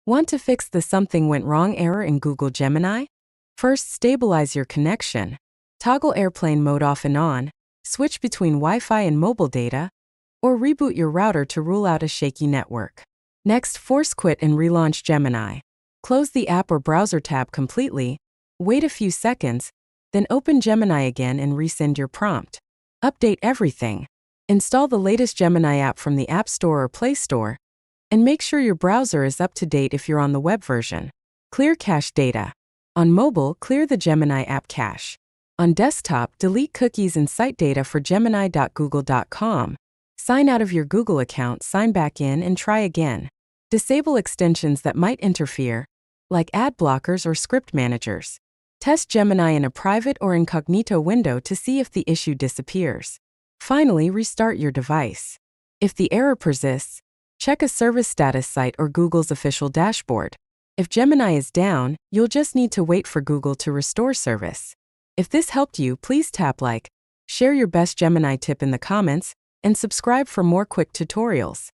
Want to fix the something went wrong error in Google Gemini? First, stabilize your connection. Toggle airplane mode off and on, switch between Wi-Fi and mobile data, or reboot your router to rule out a shaky network. Next, force quit and relaunch Gemini. Close the app or browser tab completely, wait a few seconds, then open Gemini again and resend your prompt. Update everything. Install the latest Gemini app from the App Store or Play Store, and make sure your browser is up to date if you're on the web version. Clear cache data. On mobile, clear the Gemini app cache. On desktop, delete cookies and site data for gemini.google.com. Sign out of your Google account, sign back in, and try again. Disable extensions that might interfere, like ad blockers or script managers. Test Gemini in a private or Incognito window to see if the issue disappears. Finally, restart your device. If the error persists, check a service status site or Google's official dashboard. If Gemini is down, you'll just need to wait for Google to restore service. If this helped you, please tap like, share your best Gemini tip in the comments, and subscribe for more quick tutorials.